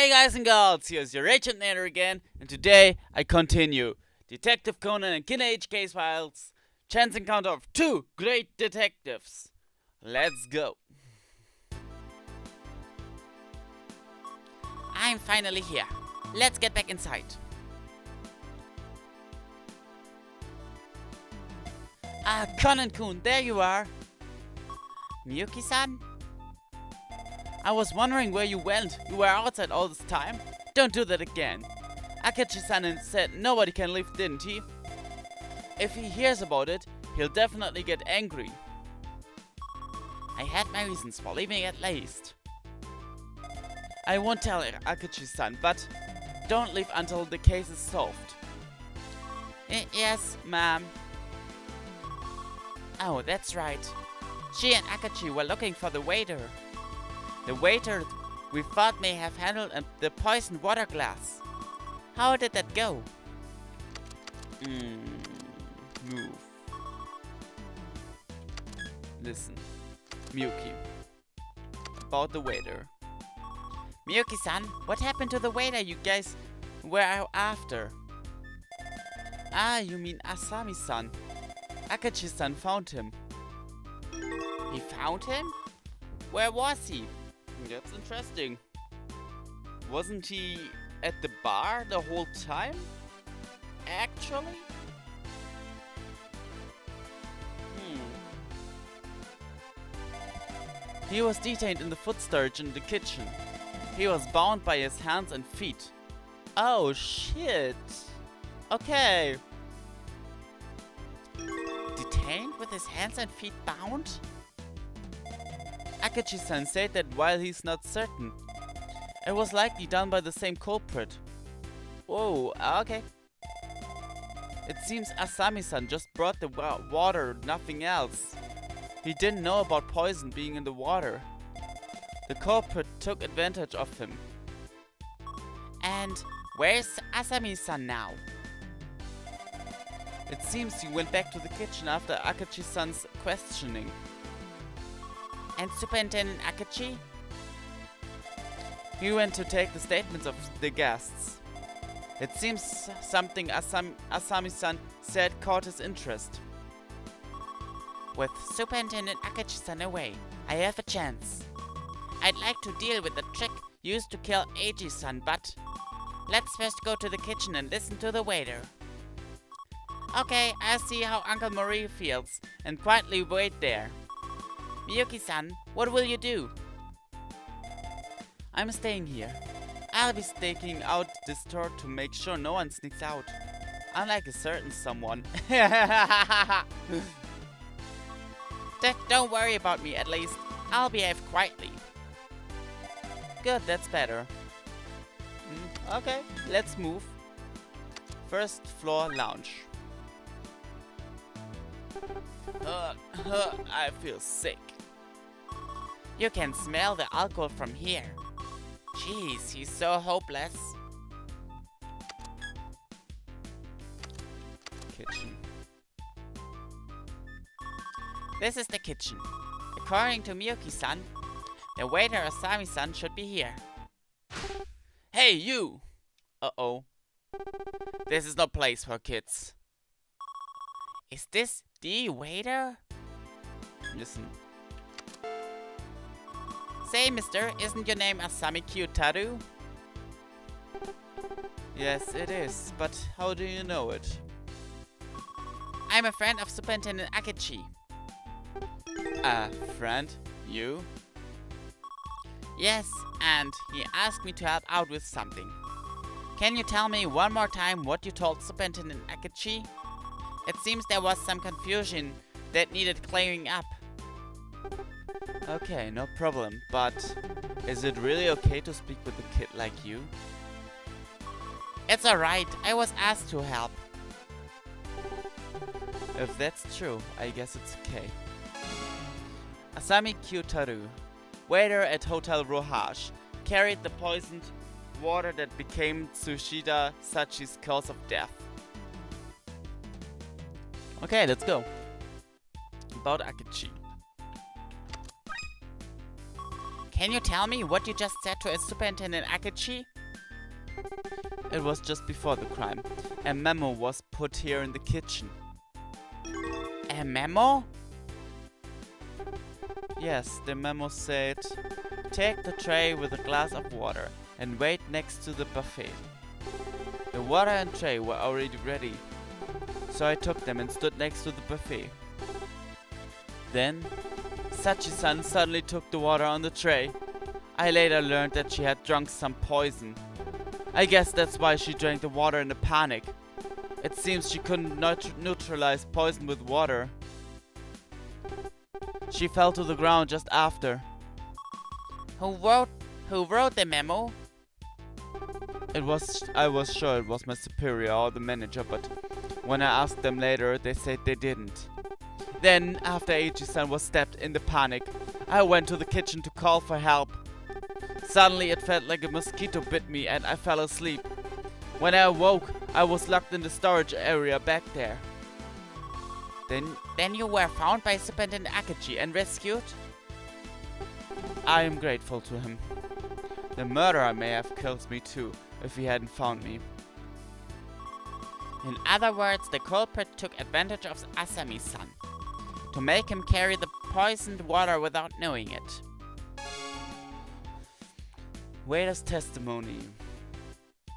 Hey guys and girls, here's your agent Nader again, and today I continue Detective Conan and Kindaichi Case Files, chance encounter of two great detectives. Let's go. I'm finally here. Let's get back inside. Conan-kun, there you are. Miyuki-san? I was wondering where you went. You were outside all this time? Don't do that again. Akachi-san said nobody can leave, didn't he? If he hears about it, he'll definitely get angry. I had my reasons for leaving at least. I won't tell Akachi-san, but don't leave until the case is solved. Yes, ma'am. Oh, that's right. She and Akachi were looking for the waiter. The waiter we thought may have handled the poisoned water glass. How did that go? Move. Listen, Miyuki. About the waiter. Miyuki-san, what happened to the waiter you guys were after? Ah, you mean Asami-san. Akachi-san found him. He found him? Where was he? That's interesting. Wasn't he at the bar the whole time? Actually? He was detained in the food storage in the kitchen. He was bound by his hands and feet. Oh shit. Okay. Detained with his hands and feet bound? Akachi-san said that while he's not certain, it was likely done by the same culprit. Whoa, okay. It seems Asami-san just brought the water, nothing else. He didn't know about poison being in the water. The culprit took advantage of him. And where's Asami-san now? It seems he went back to the kitchen after Akachi-san's questioning. And Superintendent Akachi? He went to take the statements of the guests. It seems something Asami-san said caught his interest. With Superintendent Akachi-san away, I have a chance. I'd like to deal with the trick used to kill Eiji-san, but let's first go to the kitchen and listen to the waiter. Okay, I'll see how Uncle Mori feels and quietly wait there. Miyuki-san, what will you do? I'm staying here. I'll be staking out this door to make sure no one sneaks out. Unlike a certain someone. Don't worry about me, at least. I'll behave quietly. Good, that's better. Okay, let's move. First floor lounge. I feel sick. You can smell the alcohol from here. Jeez, he's so hopeless. Kitchen. This is the kitchen. According to Miyuki-san, the waiter Asami-san should be here. Hey, you! Uh-oh. This is no place for kids. Is this the waiter? Listen. Say, mister, isn't your name Asami Kyutaru? Yes, it is, but how do you know it? I'm a friend of Superintendent Akachi. A friend? You? Yes, and he asked me to help out with something. Can you tell me one more time what you told Superintendent Akachi? It seems there was some confusion that needed clearing up. Okay, no problem, but is it really okay to speak with a kid like you? It's alright, I was asked to help. If that's true, I guess it's okay. Asami Kyutaru, waiter at Hotel Rohage, carried the poisoned water that became Tsushida Sachi's cause of death. Okay, let's go. About Akachi. Can you tell me what you just said to Superintendent Akachi? It was just before the crime. A memo was put here in the kitchen. A memo? Yes, the memo said, take the tray with a glass of water and wait next to the buffet. The water and tray were already ready, so I took them and stood next to the buffet. Then, Sachi-san suddenly took the water on the tray. I later learned that she had drunk some poison. I guess that's why she drank the water in a panic. It seems she couldn't neutralize poison with water. She fell to the ground just after. Who wrote the memo? I was sure it was my superior or the manager, but when I asked them later, they said they didn't. Then, after Eiji-san was stabbed in the panic, I went to the kitchen to call for help. Suddenly it felt like a mosquito bit me and I fell asleep. When I awoke, I was locked in the storage area back there. Then you were found by Superintendent Akechi and rescued? I am grateful to him. The murderer may have killed me too, if he hadn't found me. In other words, the culprit took advantage of Asami-san to make him carry the poisoned water without knowing it. Waiter's testimony.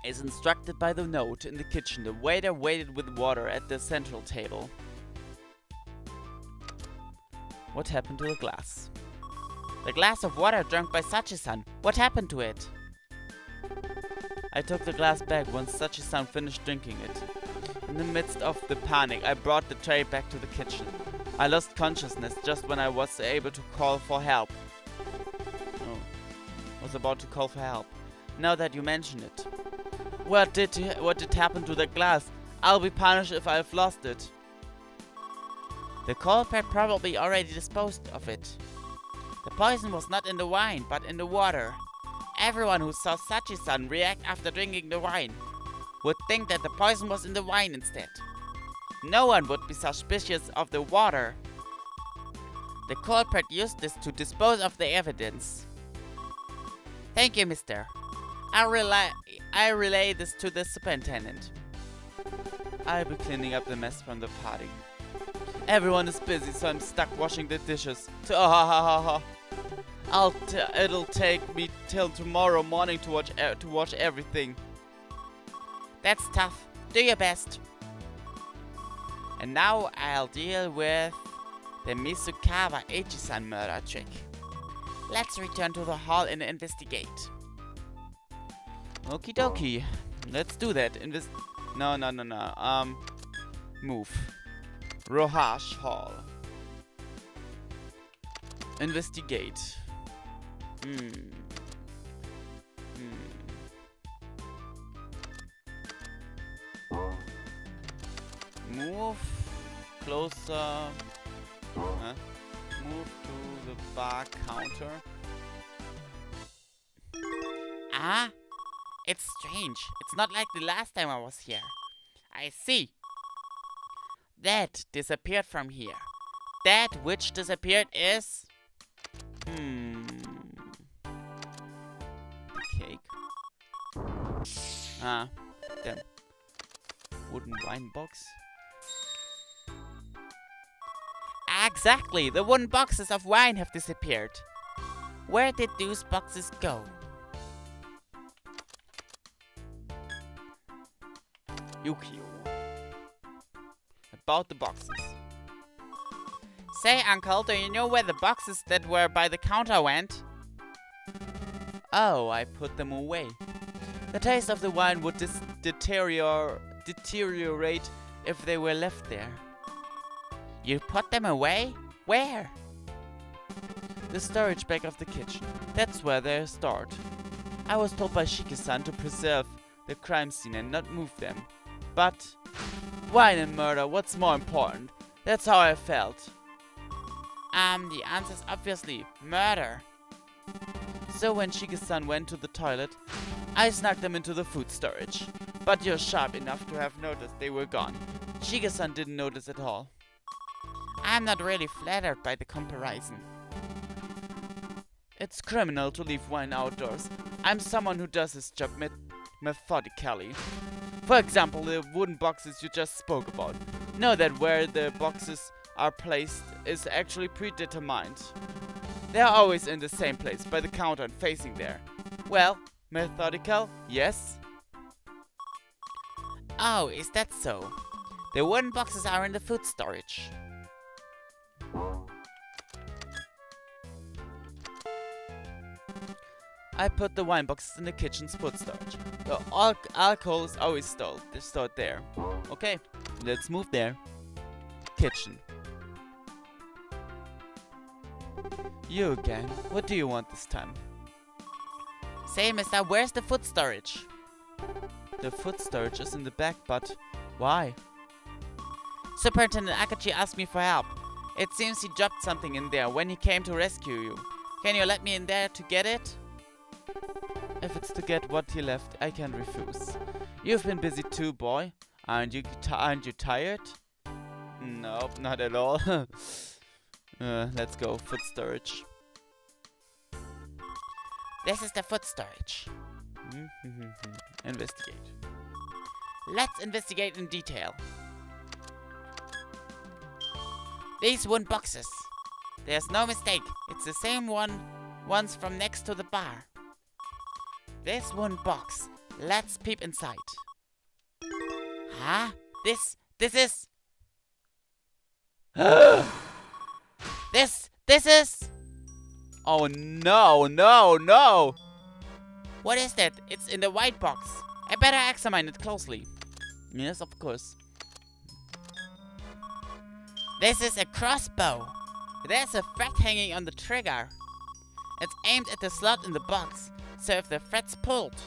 As instructed by the note in the kitchen, the waiter waited with water at the central table. What happened to the glass? The glass of water drunk by Sachi-san. What happened to it? I took the glass back once Sachi-san finished drinking it. In the midst of the panic, I brought the tray back to the kitchen. I lost consciousness just when I was able to call for help. Was about to call for help. Now that you mention it. What did happen to the glass? I'll be punished if I've lost it. The culprit probably already disposed of it. The poison was not in the wine, but in the water. Everyone who saw Sachi-san react after drinking the wine would think that the poison was in the wine instead. No one would be suspicious of the water. The culprit used this to dispose of the evidence. Thank you, mister. I relay this to the superintendent. I'll be cleaning up the mess from the party. Everyone is busy, so I'm stuck washing the dishes. It'll take me till tomorrow morning to wash everything. That's tough. Do your best. And now I'll deal with the Misukawa Eiji-san murder trick. Let's return to the hall and investigate. Okie dokie. Let's do that. No. Move. Rohash Hall. Investigate. Move closer. Move to the bar counter. Ah, it's strange. It's not like the last time I was here. I see. That disappeared from here. That which disappeared is... Cake. Ah, damn. Wooden wine box. Exactly! The wooden boxes of wine have disappeared. Where did those boxes go? Yukio. About the boxes. Say, uncle, do you know where the boxes that were by the counter went? Oh, I put them away. The taste of the wine would deteriorate if they were left there. You put them away? Where? The storage bag of the kitchen. That's where they're stored. I was told by Shiki-san to preserve the crime scene and not move them. But wine and murder, what's more important? That's how I felt. The answer's obviously murder. So when Shiki-san went to the toilet, I snuck them into the food storage. But you're sharp enough to have noticed they were gone. Shiki-san didn't notice at all. I'm not really flattered by the comparison. It's criminal to leave wine outdoors. I'm someone who does his job methodically. For example, the wooden boxes you just spoke about. Know that where the boxes are placed is actually predetermined. They are always in the same place, by the counter and facing there. Well, methodical, yes? Oh, is that so? The wooden boxes are in the food storage. I put the wine boxes in the kitchen's food storage. The alcohol is always stored there. Okay, let's move there. Kitchen. You again. What do you want this time? Say, mister, where's the food storage? The food storage is in the back, but why? Superintendent Akachi asked me for help. It seems he dropped something in there when he came to rescue you. Can you let me in there to get it? If it's to get what he left, I can't refuse. You've been busy too, boy. Aren't you tired? Nope, not at all. Let's go. Food storage. This is the food storage. Investigate. Let's investigate in detail. These wooden boxes. There's no mistake. It's the same ones from next to the bar. This wooden box. Let's peep inside. Huh? This is... This is... Oh no, no, no! What is that? It's in the white box. I better examine it closely. Yes, of course. This is a crossbow. There's a thread hanging on the trigger. It's aimed at the slot in the box, so if the thread's pulled,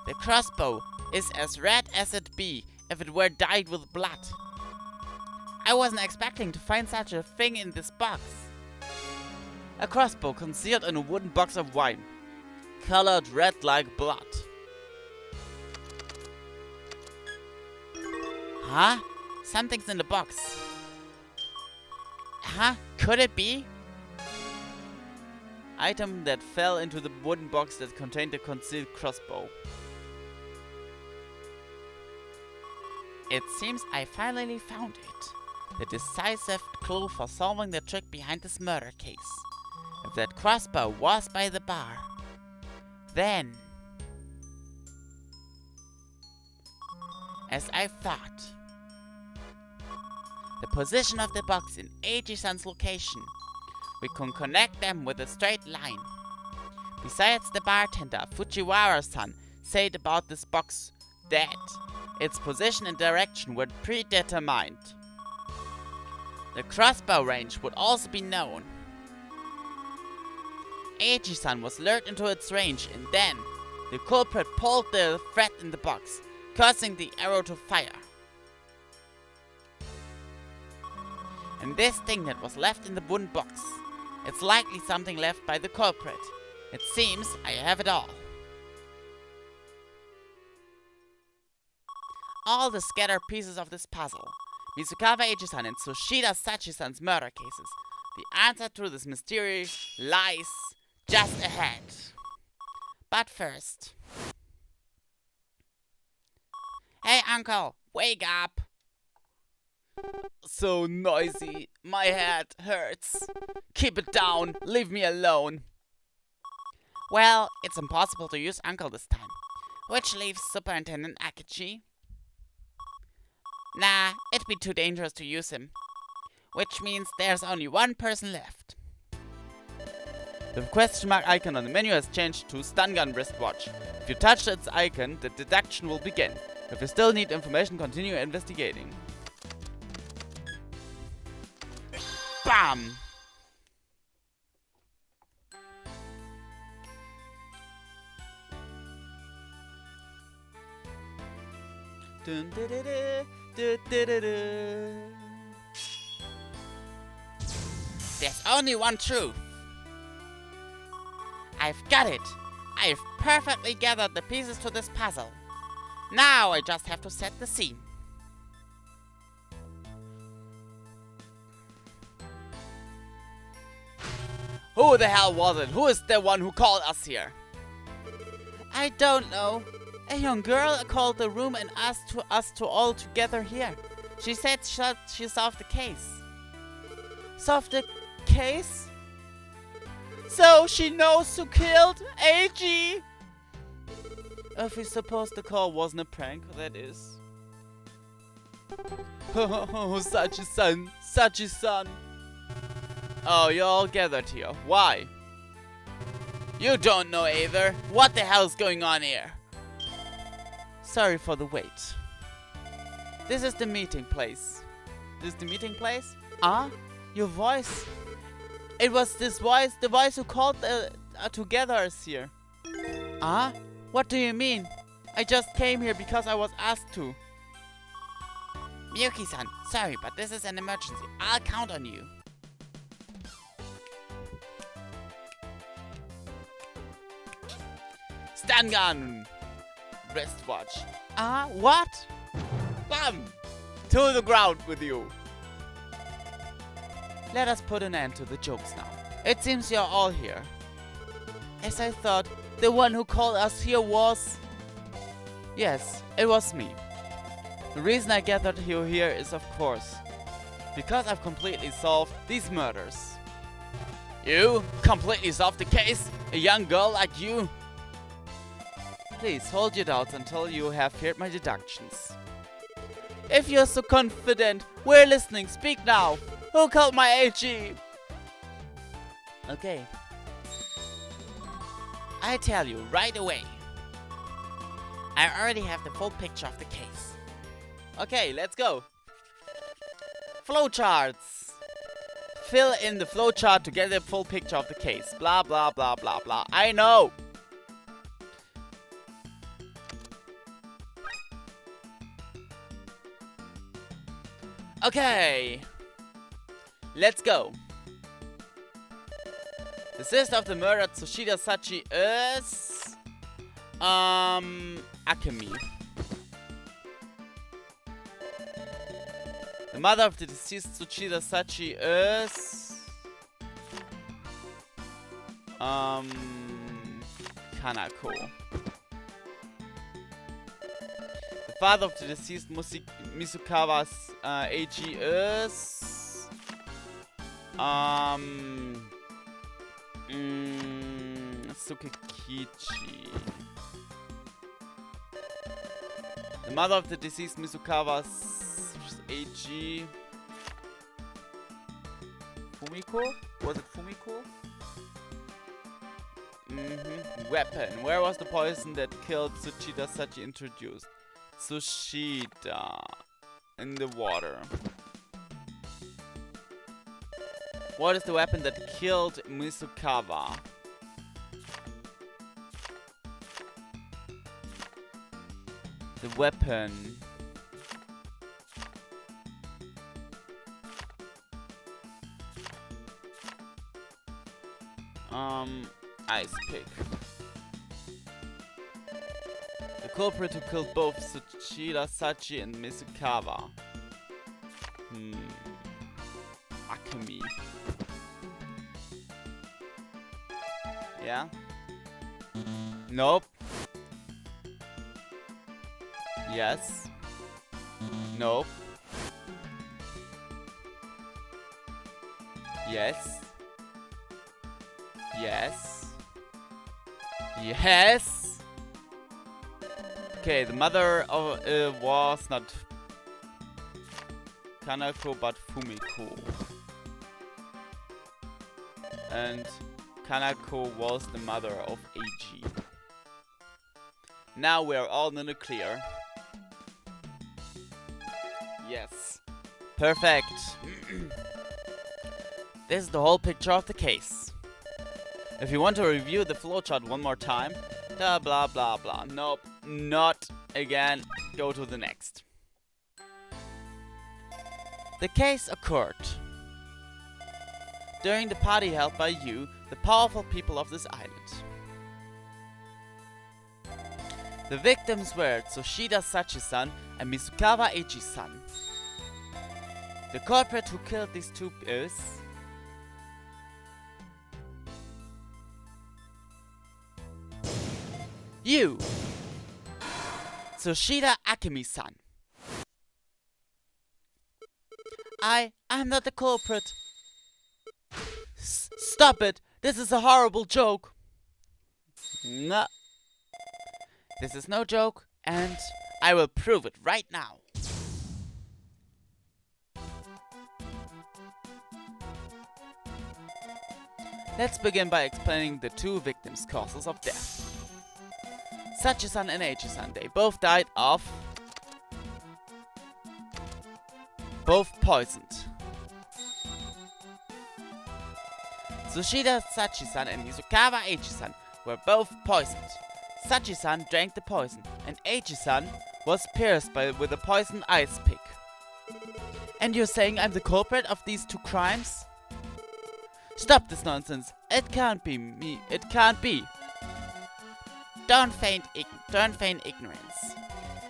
the crossbow is as red as it'd be if it were dyed with blood. I wasn't expecting to find such a thing in this box. A crossbow concealed in a wooden box of wine, colored red like blood. Huh? Something's in the box. Huh? Could it be? Item that fell into the wooden box that contained the concealed crossbow. It seems I finally found it. The decisive clue for solving the trick behind this murder case. If that crossbow was by the bar, then... As I thought. The position of the box in Eiji-san's location. We can connect them with a straight line. Besides, the bartender, Fujiwara-san, said about this box that its position and direction were predetermined. The crossbow range would also be known. Eiji-san was lured into its range, and then the culprit pulled the thread in the box, causing the arrow to fire. And this thing that was left in the wooden box, it's likely something left by the culprit. It seems I have it all. All the scattered pieces of this puzzle. Mizukawa Eiji-san and Tsushida Sachi-san's murder cases. The answer to this mystery lies just ahead. But first... Hey uncle, wake up! So noisy, my head hurts. Keep it down, leave me alone. Well, it's impossible to use uncle this time. Which leaves Superintendent Akachi. Nah, it'd be too dangerous to use him. Which means there's only one person left. The question mark icon on the menu has changed to stun gun wristwatch. If you touch its icon, the deduction will begin. If you still need information, continue investigating. Bam! Dun, da, da, da, da, da, da, da. There's only one truth. I've got it. I've perfectly gathered the pieces to this puzzle. Now I just have to set the scene. Who the hell was it? Who is the one who called us here? I don't know. A young girl called the room and asked us to all together here. She said she solved the case. Solved the case? So she knows who killed AG! If we suppose the call wasn't a prank, that is. Oh, Sachi-san, Sachi-san. Oh, you're all gathered here. Why? You don't know either. What the hell's going on here? Sorry for the wait. This is the meeting place. This is the meeting place? Ah? Your voice? It was this voice, the voice who called together us here. Ah? What do you mean? I just came here because I was asked to. Miyuki-san, sorry, but this is an emergency. I'll count on you. Stun gun! Wristwatch. Ah, what? Bam! To the ground with you. Let us put an end to the jokes now. It seems you're all here. As I thought, the one who called us here was... Yes, it was me. The reason I gathered you here is, of course, because I've completely solved these murders. You completely solved the case? A young girl like you? Please hold your doubts until you have heard my deductions. If you're so confident, we're listening. Speak now. Who killed my AG? Okay. I tell you right away. I already have the full picture of the case. Okay, let's go. Flowcharts. Fill in the flowchart to get the full picture of the case. Blah, blah, blah, blah, blah. I know. Okay. Let's go. The sister of the murdered Tsushida Sachi is... Akemi. The mother of the deceased Tsushida Sachi is... Kanako. The father of the deceased Misukawa's AG is... Sukekichi. The mother of the deceased Misukawa's AG... Fumiko? Was it Fumiko? Weapon. Where was the poison that killed Tsushida Sachi introduced? Tsushida. In the water. What is the weapon that killed Misukawa? The weapon. Ice pick. The culprit who killed both Tsushida Sachi and Misukawa. Akemi. Yeah? Nope. Yes. Nope. Yes. Yes. Yes. Okay, the mother of was not Kanako but Fumiko. And Kanako was the mother of AG. Now we are all in the clear. Yes. Perfect. This is the whole picture of the case. If you want to review the flowchart one more time, blah blah blah blah. Nope, not again. Go to the next. The case occurred during the party held by you, the powerful people of this island. The victims were Tsushida Sachi-san and Misukawa Eiji-san. The culprit who killed these two is... you! Tsushida Akemi-san. I'm not the culprit. Stop it! This is a horrible joke! No. This is no joke, and I will prove it right now. Let's begin by explaining the two victims' causes of death. Sachi-san and Eiichi-san, they both died of... both poisoned. Tsushida Sachi-san and Izukawa Eiichi-san were both poisoned. Sachi-san drank the poison, and Eiichi-san was pierced with a poisoned ice pick. And you're saying I'm the culprit of these two crimes? Stop this nonsense. It can't be me. It can't be. Don't feign ignorance.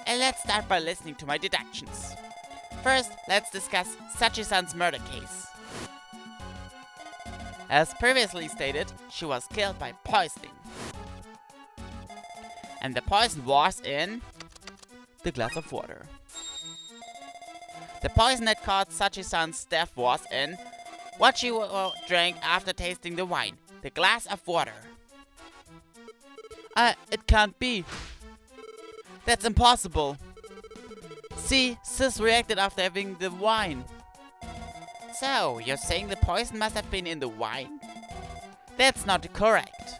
And let's start by listening to my deductions. First, let's discuss Sachi-san's murder case. As previously stated, she was killed by poisoning. And the poison was in the glass of water. The poison that caused Sachi-san's death was in what she drank after tasting the wine, the glass of water. It can't be. That's impossible. See, Sis reacted after having the wine. So, you're saying the poison must have been in the wine? That's not correct.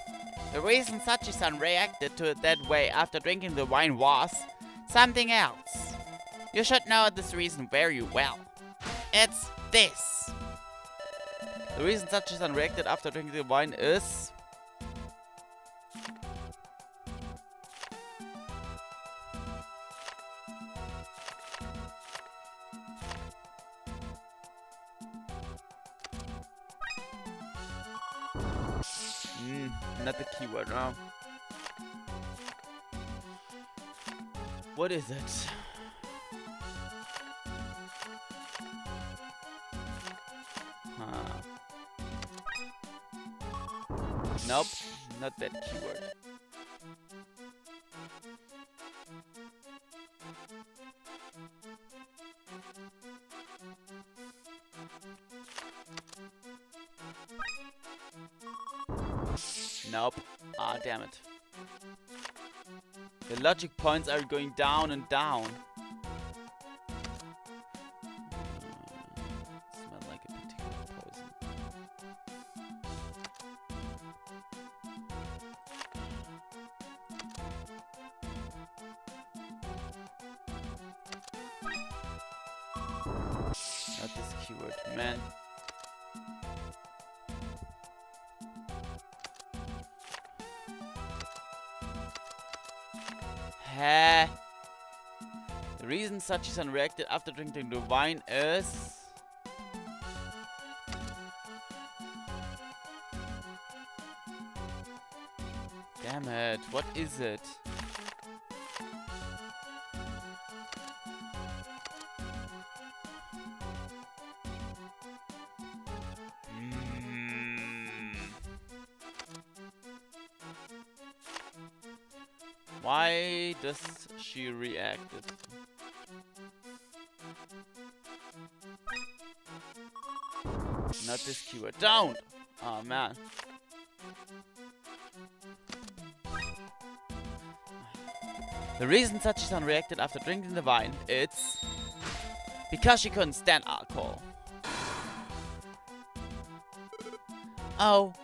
The reason Sachi-san reacted to it that way after drinking the wine was something else. You should know this reason very well. It's this. The reason Sachi-san reacted after drinking the wine is... not the keyword, no. What is it? Nope, not that keyword. Nope. Ah, damn it. The logic points are going down and down. Smell like a particular poison. Not this keyword, man. The reason Sachi-san reacted after drinking the wine is... Damn it, what is it? Why does she react? Not this keyword. Don't! Oh man. The reason Sachi-san reacted after drinking the wine, it's because she couldn't stand alcohol. Oh.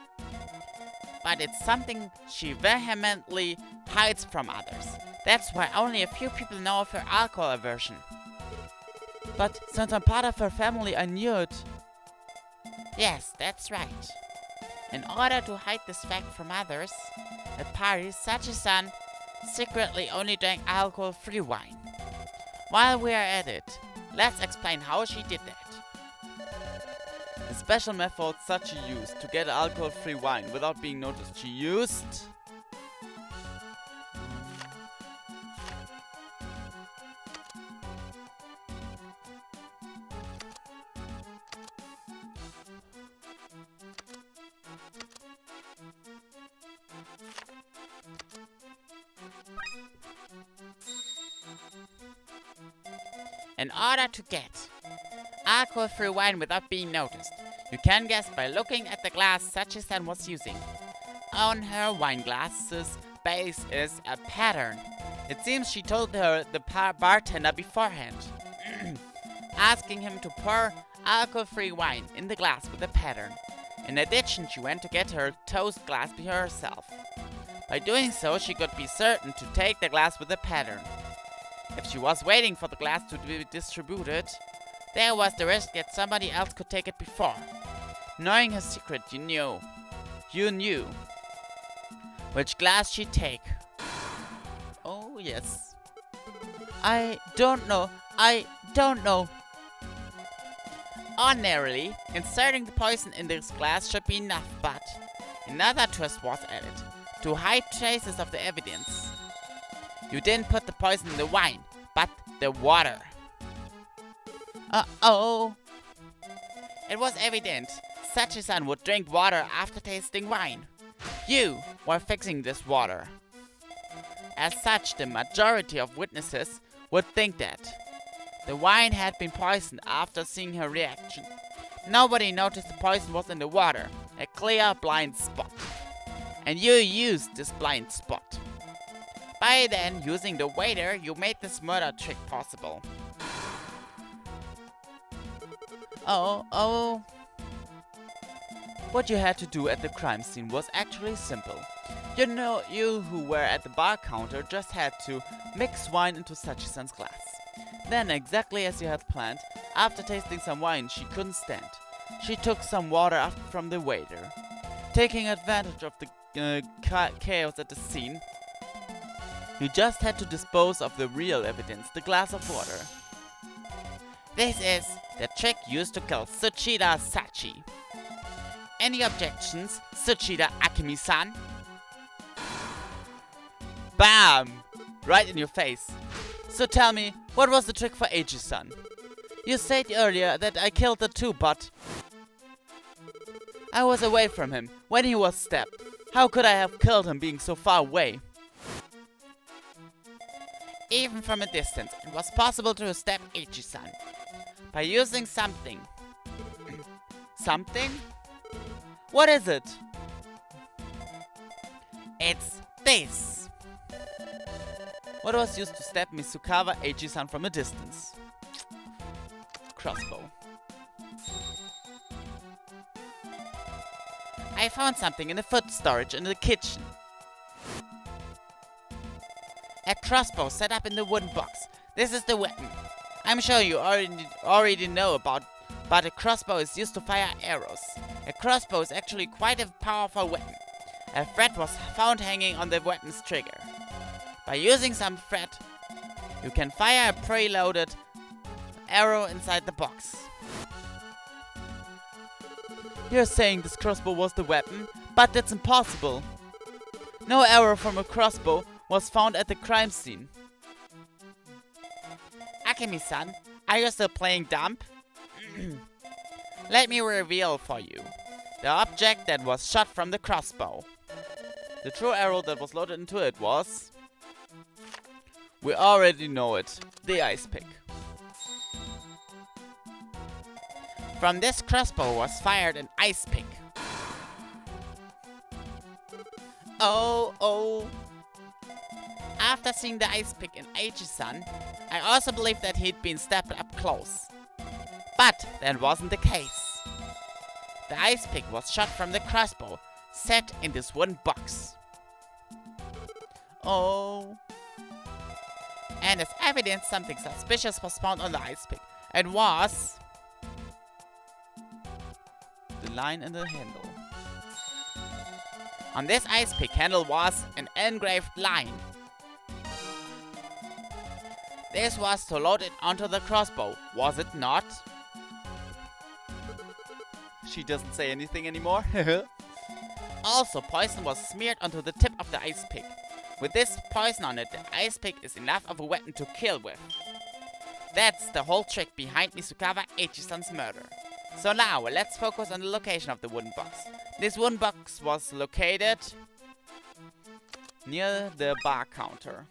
But it's something she vehemently hides from others. That's why only a few people know of her alcohol aversion. But since I'm part of her family, I knew it. Yes, that's right. In order to hide this fact from others, at parties, Sachi-san secretly only drank alcohol-free wine. While we are at it, let's explain how she did that. The special method Sachi used to get alcohol-free wine without being noticed. She used... In order to get alcohol-free wine without being noticed, you can guess by looking at the glass Sachi-san was using. On her wine glass's base is a pattern. It seems she told the bartender beforehand, asking him to pour alcohol-free wine in the glass with a pattern. In addition, she went to get her toast glass by herself. By doing so, she could be certain to take the glass with a pattern. If she was waiting for the glass to be distributed, there was the risk that somebody else could take it before. Knowing her secret, you knew which glass she'd take. Oh, yes. I don't know. Ordinarily, inserting the poison in this glass should be enough, but another twist was added to hide traces of the evidence. You didn't put the poison in the wine, but the water. Uh-oh. It was evident Sachi-san would drink water after tasting wine. You were fixing this water. As such, the majority of witnesses would think that the wine had been poisoned after seeing her reaction. Nobody noticed the poison was in the water, a clear blind spot. And you used this blind spot. By then, using the waiter, you made this murder trick possible. Oh. What you had to do at the crime scene was actually simple. You who were at the bar counter just had to mix wine into Sachi-san's glass. Then, exactly as you had planned, after tasting some wine she couldn't stand, she took some water from the waiter. Taking advantage of the chaos at the scene, you just had to dispose of the real evidence, the glass of water. This is the trick used to kill Tsuchida Sachi. Any objections, Tsuchida Akemi-san? Bam! Right in your face. So tell me, what was the trick for Eiji-san? You said earlier that I killed the two, but I was away from him when he was stabbed. How could I have killed him being so far away? Even from a distance, it was possible to stab Eiji-san by using something. Something? What is it? It's this. What was used to stab Misukawa Eiji-san from a distance? Crossbow. I found something in the food storage in the kitchen. A crossbow set up in the wooden box. This is the weapon. I'm sure you already know but a crossbow is used to fire arrows. A crossbow is actually quite a powerful weapon. A thread was found hanging on the weapon's trigger. By using some thread, you can fire a preloaded arrow inside the box. You're saying this crossbow was the weapon, but that's impossible. No arrow from a crossbow was found at the crime scene. Akemi-san, are you still playing dumb? Let me reveal for you the object that was shot from the crossbow. The true arrow that was loaded into it was... We already know it. The ice pick. From this crossbow was fired an ice pick. Oh. After seeing the ice pick in Eiji-san, I also believed that he'd been stabbed up close. But that wasn't the case. The ice pick was shot from the crossbow, set in this wooden box. Oh. And as evidence, something suspicious was found on the ice pick. It was... the line in the handle. On this ice pick handle was an engraved line. This was to load it onto the crossbow, was it not? She doesn't say anything anymore. Also, poison was smeared onto the tip of the ice pick. With this poison on it, the ice pick is enough of a weapon to kill with. That's the whole trick behind Misukawa Eiji-san's murder. So now, let's focus on the location of the wooden box. This wooden box was located near the bar counter.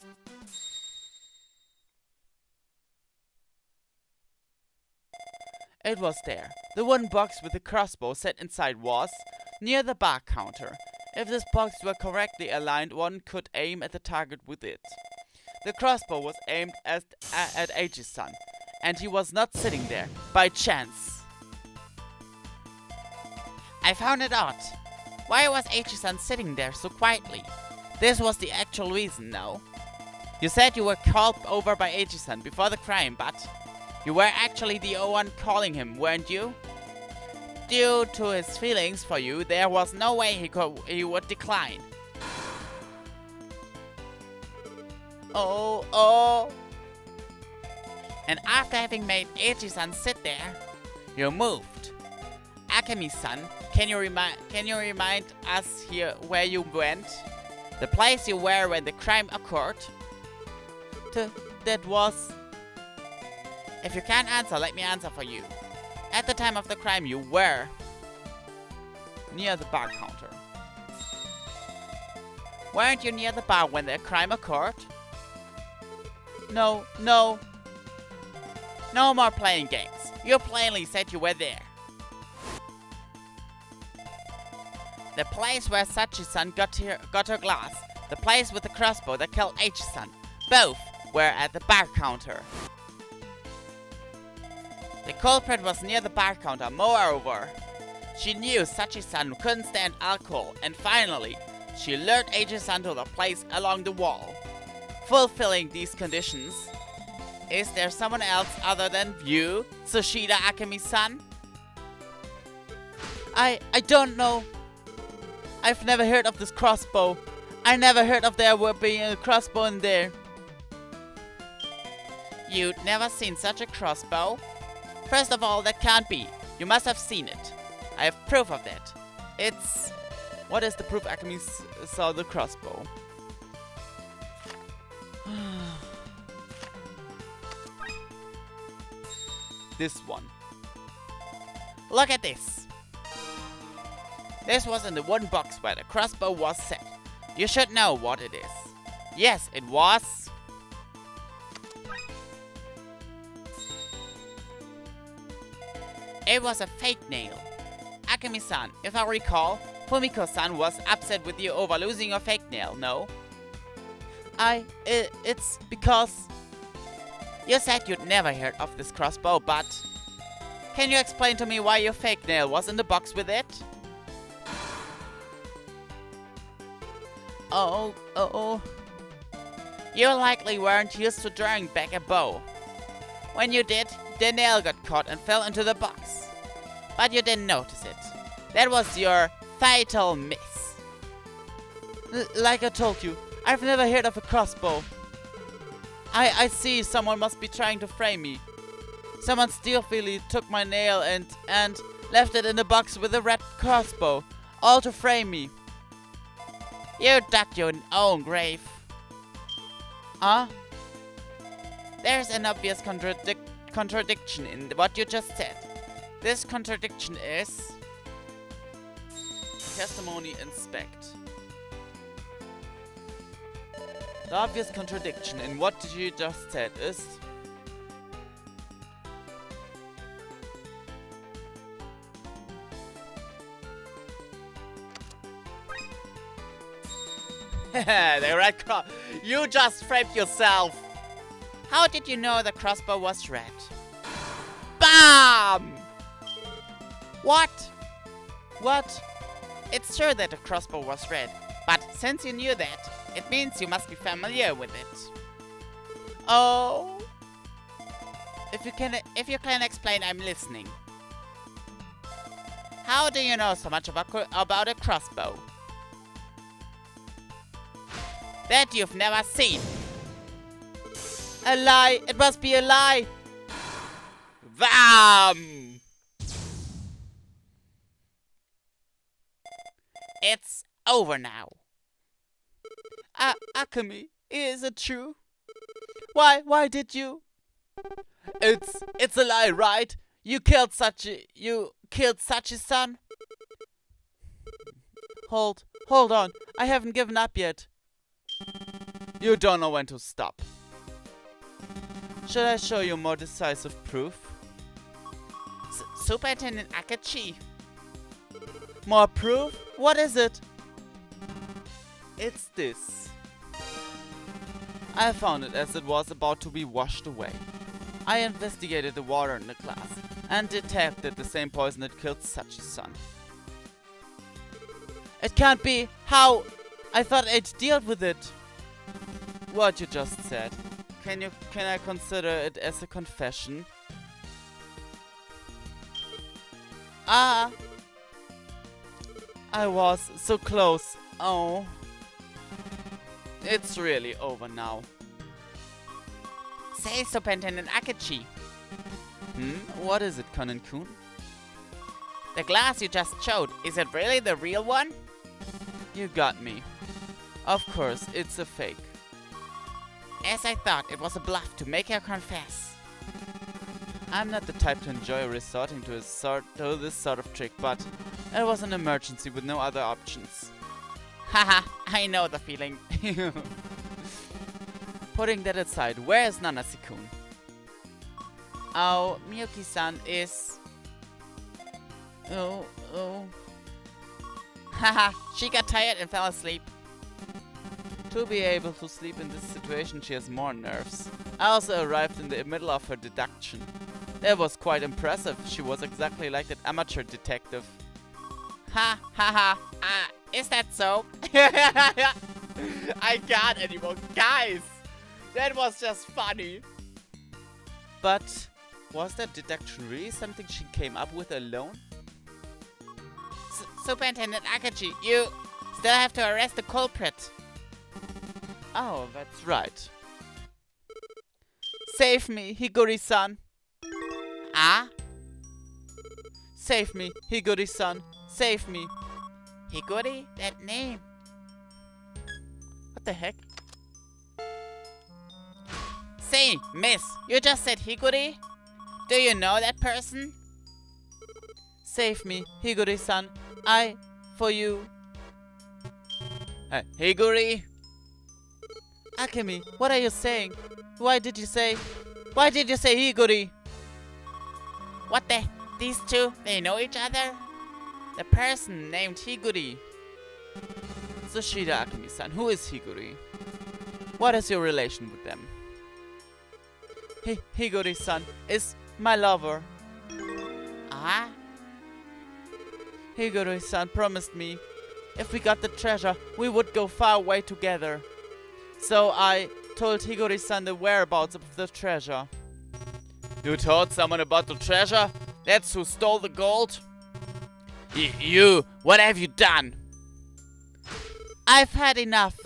It was there. The wooden box with the crossbow set inside was near the bar counter. If this box were correctly aligned, one could aim at the target with it. The crossbow was aimed at Eiichi-san, and he was not sitting there by chance. I found it odd. Why was Eiichi-san sitting there so quietly? This was the actual reason, no? You said you were called over by Eiichi-san before the crime, but you were actually the one calling him, weren't you? Due to his feelings for you, there was no way he would decline. Oh. And after having made Eiichi-san sit there, you moved. Akemi-san, can you remind us here where you went? The place you were when the crime occurred? That was... If you can't answer, let me answer for you. At the time of the crime, you were near the bar counter. Weren't you near the bar when the crime occurred? No. No more playing games. You plainly said you were there. The place where Sachi-san got her glass. The place with the crossbow that killed Eiichi-san. Both were at the bar counter. The culprit was near the bar counter. Moreover, she knew Sachi-san couldn't stand alcohol, and finally, she lured Eiichi-san to the place along the wall. Fulfilling these conditions, is there someone else other than you, Tsushida Akemi-san? I don't know. I've never heard of this crossbow. I never heard of there being a crossbow in there. You'd never seen such a crossbow? First of all, that can't be. You must have seen it. I have proof of that. It's... What is the proof Akemi saw the crossbow? This one. Look at this. This was in the wooden box where the crossbow was set. You should know what it is. Yes, it was... It was a fake nail. Akemi-san, if I recall, Fumiko-san was upset with you over losing your fake nail, no? It's because... You said you'd never heard of this crossbow, but... Can you explain to me why your fake nail was in the box with it? Oh. You likely weren't used to drawing back a bow. When you did, the nail got caught and fell into the box. But you didn't notice it. That was your fatal miss. Like I told you, I've never heard of a crossbow. I see someone must be trying to frame me. Someone stealthily took my nail and left it in the box with a red crossbow, all to frame me. You dug your own grave. Huh? There's an obvious contradiction in what you just said. This contradiction is... Testimony inspect. The obvious contradiction in what you just said is... The red cross. You just framed yourself. How did you know the crossbow was red? BAM! What? It's true that the crossbow was red, but since you knew that, it means you must be familiar with it. Oh. If you can explain, I'm listening. How do you know so much about a crossbow? That you've never seen. A lie! It must be a lie! VAM! It's over now. Akemi, is it true? Why did you? It's a lie, right? You killed Sachi's-san? Hold on. I haven't given up yet. You don't know when to stop. Should I show you more decisive proof? Superintendent Akechi. More proof? What is it? It's this. I found it as it was about to be washed away. I investigated the water in the class and detected the same poison that killed Sachi-san. It can't be! How? I thought I'd dealt with it! What you just said. Can I consider it as a confession? Ah! I was so close. Oh. It's really over now. Say, Superintendent Akechi. What is it, Conan-kun? The glass you just showed, is it really the real one? You got me. Of course, it's a fake. As I thought, it was a bluff to make her confess. I'm not the type to enjoy resorting to this sort of trick, but it was an emergency with no other options. Haha, I know the feeling. Putting that aside, where is Nanase-kun? Oh, Miyuki-san is... Oh. Haha, she got tired and fell asleep. To be able to sleep in this situation, she has more nerves. I also arrived in the middle of her deduction. That was quite impressive. She was exactly like that amateur detective. Is that so? I can't anymore. Guys, that was just funny. But was that deduction really something she came up with alone? Superintendent Akechi, you still have to arrest the culprit. Oh, that's right. Save me, Higuri-san. Ah? Save me, Higuri-san. Save me. Higuri? That name. What the heck? Say, miss, you just said Higuri? Do you know that person? Save me, Higuri-san. For you. Higuri? Akemi, what are you saying? Why did you say Higuri? What the? These two, they know each other? The person named Higuri. Tsushida Akemi-san, who is Higuri? What is your relation with them? Higuri-san is my lover. Ah? Higuri-san promised me if we got the treasure, we would go far away together. So I told Higuri-san the whereabouts of the treasure. You told someone about the treasure? That's who stole the gold? You, what have you done? I've had enough.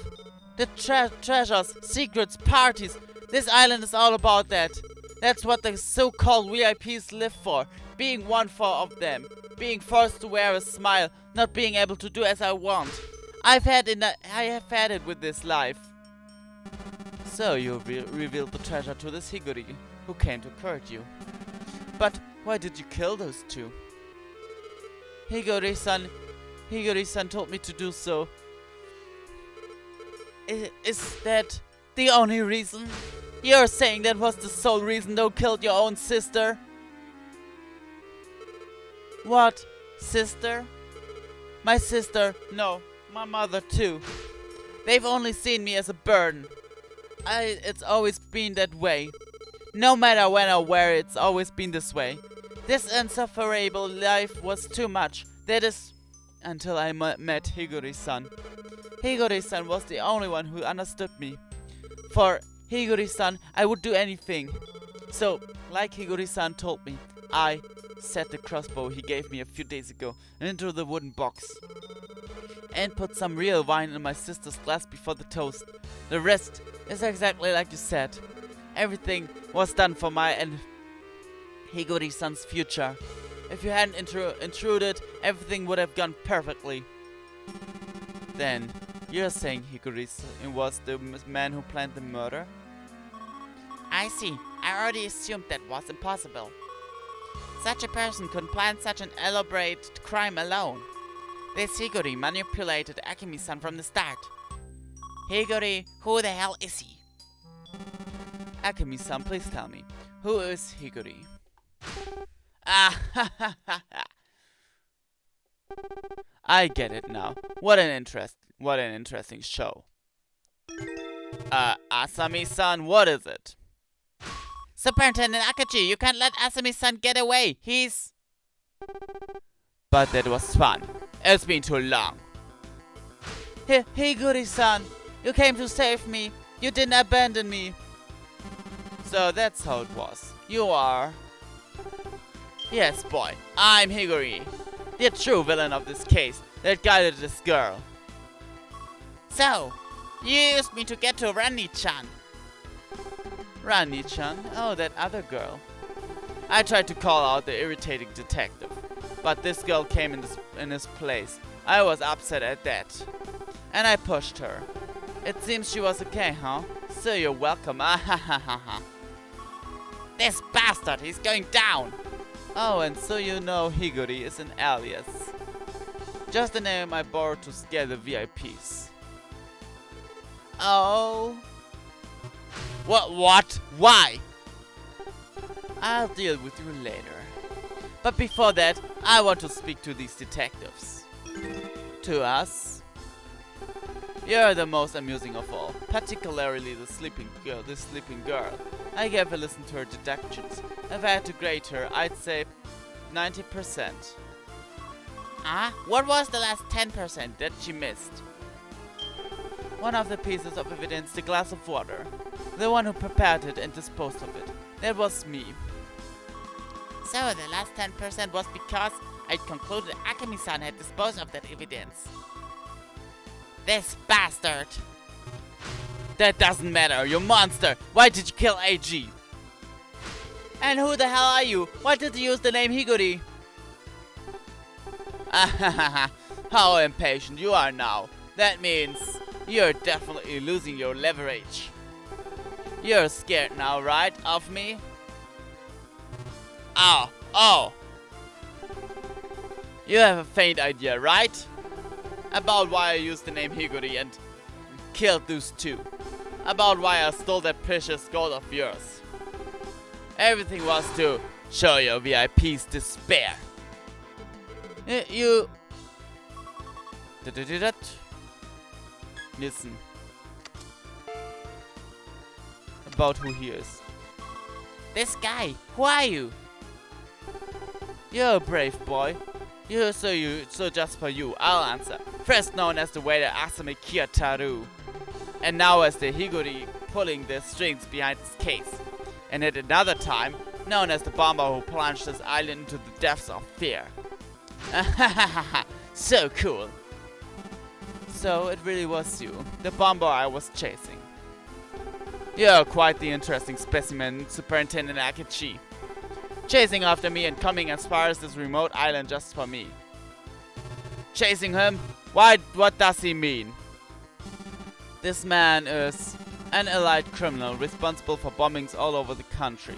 The treasures, secrets, parties. This island is all about that. That's what the so-called VIPs live for. Being one of them. Being forced to wear a smile. Not being able to do as I want. I have had it with this life. So you revealed the treasure to this Higuri, who came to court you. But why did you kill those two? Higuri-san told me to do so. Is that the only reason? You're saying that was the sole reason you killed your own sister? What? Sister? My sister? No, my mother too. They've only seen me as a burden. It's always been that way. No matter when or where, it's always been this way. This insufferable life was too much. That is, until I met Higuri-san. Higuri-san was the only one who understood me. For Higuri-san, I would do anything. So, like Higuri-san told me, I set the crossbow he gave me a few days ago into the wooden box. And put some real wine in my sister's glass before the toast. The rest is exactly like you said. Everything was done for my and Higuri-san's future. If you hadn't intruded, everything would have gone perfectly. Then, you're saying Higuri-san was the man who planned the murder? I see. I already assumed that was impossible. Such a person couldn't plan such an elaborate crime alone. This Higuri manipulated Akemi-san from the start. Higuri, who the hell is he? Akemi-san, please tell me, who is Higuri? Ah, I get it now. What an interesting show. Asami-san, what is it? Superintendent Akachi, you can't let Asami-san get away. He's... But that was fun. It's been too long. Higuri-san, you came to save me. You didn't abandon me. So that's how it was. You are... Yes, boy, I'm Higuri, the true villain of this case that guided this girl. So, you used me to get to Rani-chan. Rani-chan? Oh, that other girl. I tried to call out the irritating detective, but this girl came in his place. I was upset at that, and I pushed her. It seems she was okay, huh? So you're welcome. Ah. This bastard, he's going down! Oh, and so you know Higuri is an alias. Just a name I borrowed to scare the VIPs. Oh. What? Why? I'll deal with you later. But before that, I want to speak to these detectives. To us? You're the most amusing of all, particularly the sleeping girl. I gave a listen to her deductions. If I had to grade her, I'd say 90%. What was the last 10% that she missed? One of the pieces of evidence, the glass of water. The one who prepared it and disposed of it. That was me. So the last 10% was because I'd concluded Akemi-san had disposed of that evidence. This bastard! That doesn't matter, you monster! Why did you kill AG? And who the hell are you? Why did you use the name Higuri? How impatient you are now. That means you're definitely losing your leverage. You're scared now, right? Of me? Oh. You have a faint idea, right? About why I used the name Higuri and killed those two. About why I stole that precious gold of yours. Everything was to show your VIPs despair. You... Listen. About who he is. This guy, who are you? You're a brave boy. So just for you, I'll answer. First known as the waiter Asami Kiyataru, and now as the Higuri pulling the strings behind this case. And at another time, known as the bomber who plunged this island into the depths of fear. So cool. So it really was you, the bomber I was chasing. You're quite the interesting specimen, Superintendent Akachi. Chasing after me and coming as far as this remote island just for me. Chasing him? Why? What does he mean? This man is an elite criminal responsible for bombings all over the country.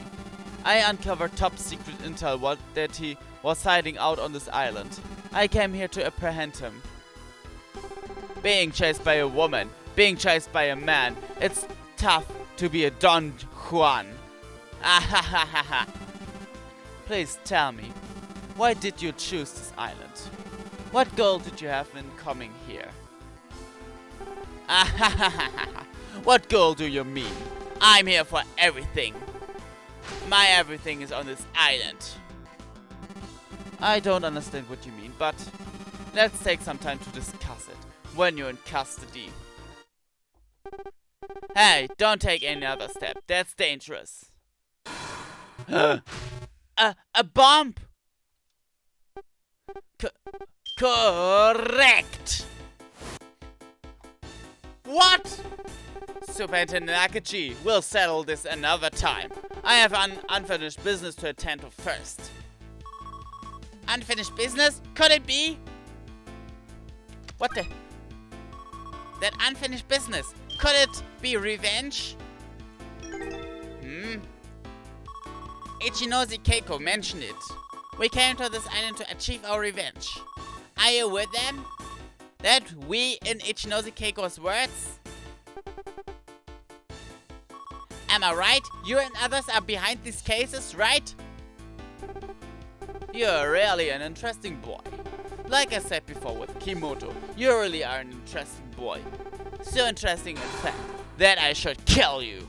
I uncovered top secret intel that he was hiding out on this island. I came here to apprehend him. Being chased by a woman, being chased by a man, it's tough to be a Don Juan. Please tell me, why did you choose this island? What goal did you have in coming here? What goal do you mean? I'm here for everything. My everything is on this island. I don't understand what you mean, but let's take some time to discuss it when you're in custody. Hey, don't take any other step. That's dangerous. A bomb? Correct! What? Superintendent Akachi, we'll settle this another time. I have unfinished business to attend to first. Unfinished business? Could it be? What the? That unfinished business. Could it be revenge? Ichinose Keiko mentioned it. We came to this island to achieve our revenge. Are you with them? That we in Ichinose Keiko's words? Am I right? You and others are behind these cases, right? You're really an interesting boy. Like I said before with Kimoto, you really are an interesting boy. So interesting in fact that I should kill you.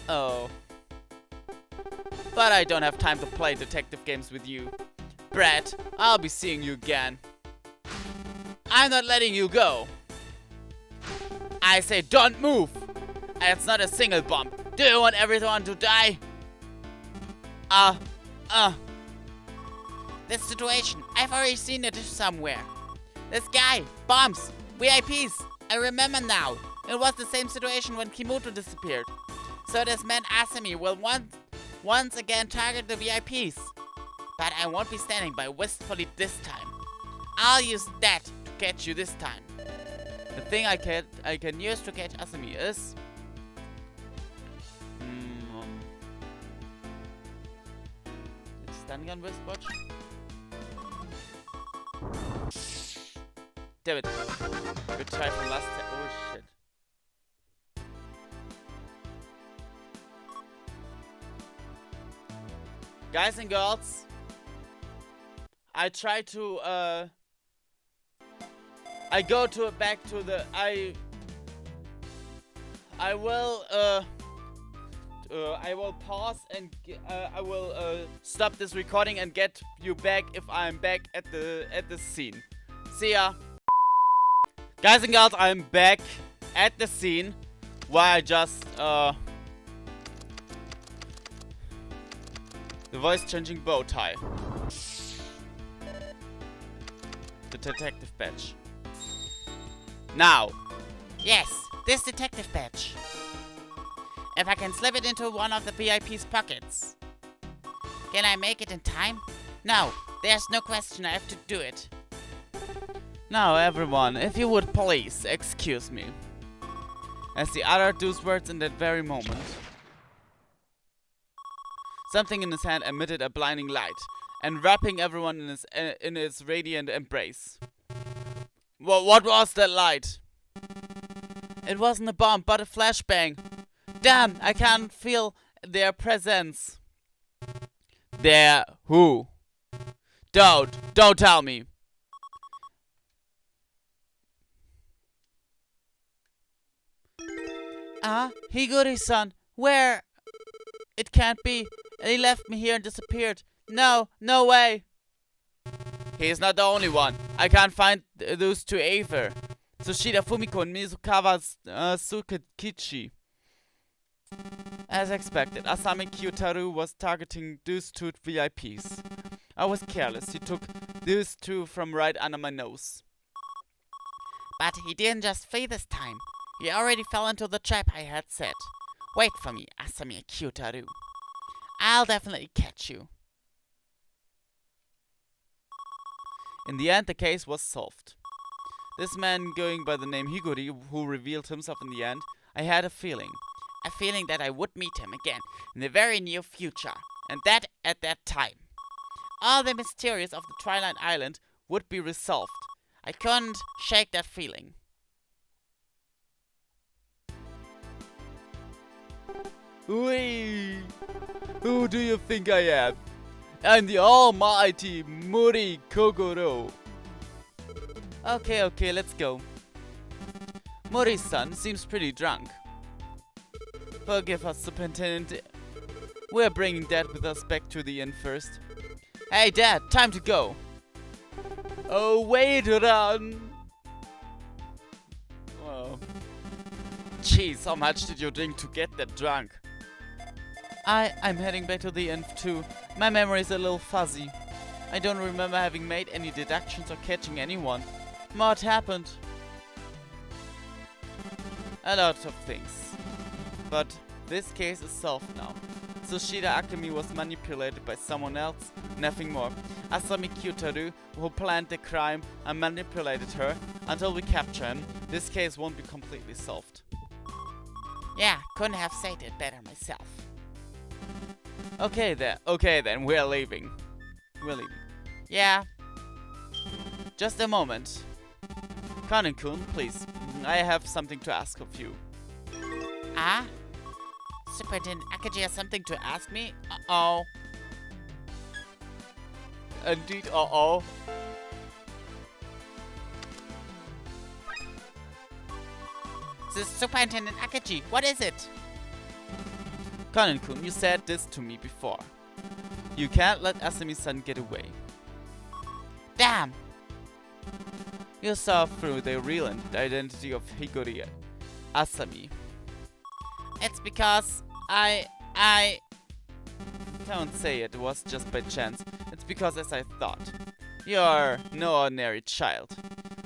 Oh. But I don't have time to play detective games with you. Brett, I'll be seeing you again. I'm not letting you go. I say don't move. It's not a single bomb. Do you want everyone to die? This situation, I've already seen it somewhere. This guy, bombs, VIPs. I remember now. It was the same situation when Kimoto disappeared. So this man Asami will once again target the VIPs. But I won't be standing by wistfully this time. I'll use that to catch you this time. The thing I can use to catch Asami is stun gun wristwatch. Damn it. Good try from last time. Oh shit. Guys and girls, I try to I go to back to the I will pause and I will stop this recording and get you back if I'm back at the scene. See ya. Guys and girls, I'm back at the scene where I just the voice changing bow tie. The detective badge. Now. Yes, this detective badge. If I can slip it into one of the VIP's pockets. Can I make it in time? No, there's no question, I have to do it. Now everyone, if you would please, excuse me. As the other those words in that very moment. Something in his hand emitted a blinding light, enwrapping everyone in its radiant embrace. What was that light? It wasn't a bomb, but a flashbang. Damn, I can't feel their presence. Their who? Don't tell me. Higuri-san, where? It can't be. He left me here and disappeared. No way. He is not the only one. I can't find those two either. Tsushida Fumiko and Mizukawa Tsukichi. As expected, Asami Kyutaru was targeting those two VIPs. I was careless. He took those two from right under my nose. But he didn't just flee this time. He already fell into the trap I had set. Wait for me, Asami Kyutaru. I'll definitely catch you. In the end, the case was solved. This man going by the name Higuri, who revealed himself in the end, I had a feeling that I would meet him again in the very near future, and that at that time. All the mysteries of the Twilight Island would be resolved. I couldn't shake that feeling. Wee! Who do you think I am? I'm the almighty Muri Kogoro. Okay, let's go. Mori's-san seems pretty drunk. Forgive us, Superintendent. We're bringing Dad with us back to the inn first. Hey, Dad, time to go. Oh, wait, run. Oh. Jeez, how much did you drink to get that drunk? I'm heading back to the inn too. My memory is a little fuzzy. I don't remember having made any deductions or catching anyone. What happened? A lot of things. But this case is solved now. Tsushida Akemi was manipulated by someone else, nothing more. Asami Kyutaru, who planned the crime, and manipulated her. Until we capture him, this case won't be completely solved. Yeah, couldn't have said it better myself. Okay then, we're leaving. Yeah. Just a moment. Conan-kun, please. I have something to ask of you. Superintendent Akaji has something to ask me? Uh-oh. Indeed, uh-oh. This Superintendent Akechi, what is it? Conan-kun, you said this to me before. You can't let Asami-san get away. Damn! You saw through the real identity of Higori Asami. It's because I... Don't say it was just by chance. It's because, as I thought, you're no ordinary child.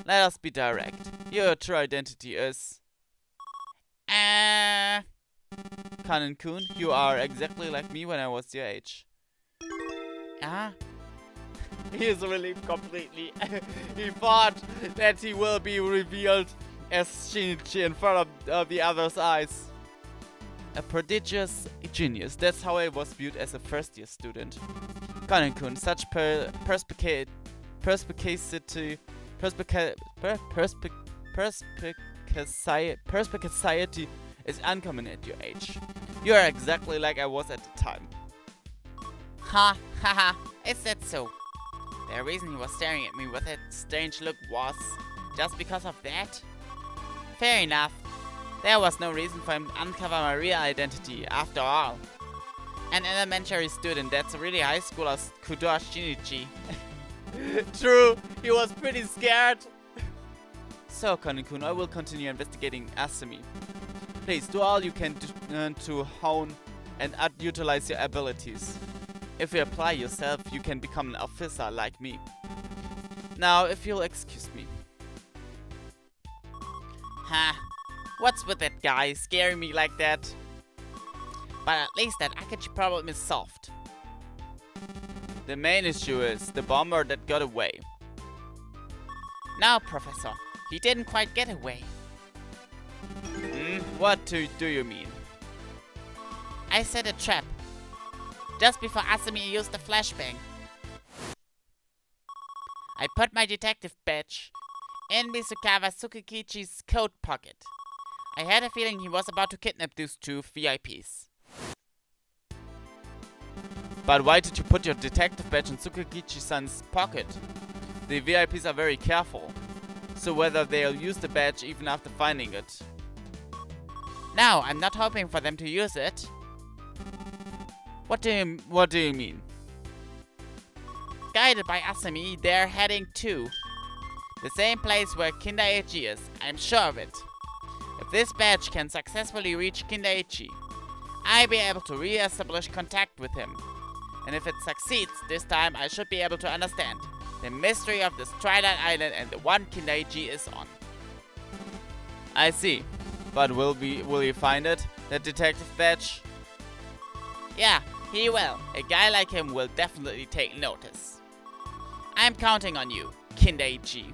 Let us be direct. Your true identity is... Conan-kun, you are exactly like me when I was your age. He is relieved completely. He thought that he will be revealed as Shinichi in front of the other's eyes. A prodigious genius, that's how I was viewed as a first-year student. Conan-kun, such perspicacity is uncommon at your age. You are exactly like I was at the time. Ha ha ha, is that so? The reason he was staring at me with that strange look was just because of that? Fair enough. There was no reason for him to uncover my real identity, after all. An elementary student, that's really high school as Kudoa Shinichi. True, he was pretty scared. So, Conan-kun, I will continue investigating Asami. Please, do all you can to hone and utilize your abilities. If you apply yourself, you can become an officer like me. Now, if you'll excuse me. Ha! What's with that guy scaring me like that? But at least that Akechi problem is solved. The main issue is the bomber that got away. No, Professor. He didn't quite get away. What do you mean? I set a trap. Just before Asami used the flashbang. I put my detective badge in Misukawa Tsukikichi's coat pocket. I had a feeling he was about to kidnap those two VIPs. But why did you put your detective badge in Tsukikichi-san's pocket? The VIPs are very careful, so whether they'll use the badge even after finding it. No, I'm not hoping for them to use it. What do you mean? Guided by Asami, they're heading to the same place where Kindaichi is. I'm sure of it. If this badge can successfully reach Kindaichi, I'll be able to re-establish contact with him. And if it succeeds, this time I should be able to understand the mystery of this Twilight Island and the one Kindaichi is on. I see. But will he find it? That detective badge? Yeah, he will. A guy like him will definitely take notice. I'm counting on you, Kindaichi.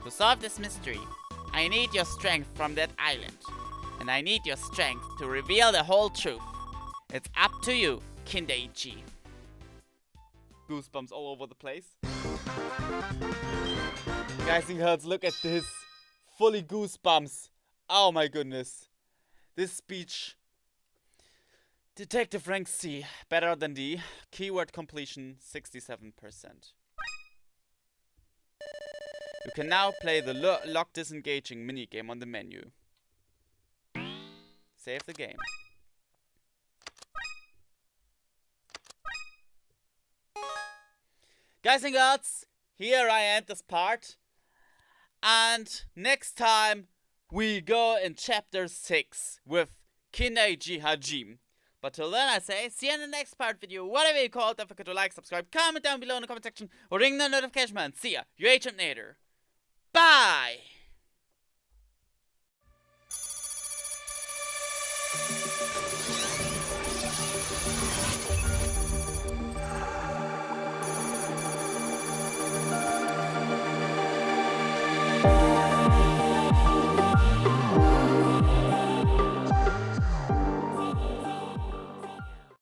To solve this mystery, I need your strength from that island. And I need your strength to reveal the whole truth. It's up to you, Kindaichi. Goosebumps all over the place. Guys and girls, look at this. Fully goosebumps. Oh my goodness. This speech. Detective rank C. Better than D. Keyword completion 67%. You can now play the lock disengaging minigame on the menu. Save the game. Guys and girls, here I end this part. And next time we go in chapter 6 with Kindaichi Hajime. But till then I say, see you in the next part video, whatever you call it. Don't forget to like, subscribe, comment down below in the comment section, or ring the notification bell. See ya, your Agent Nader. Bye!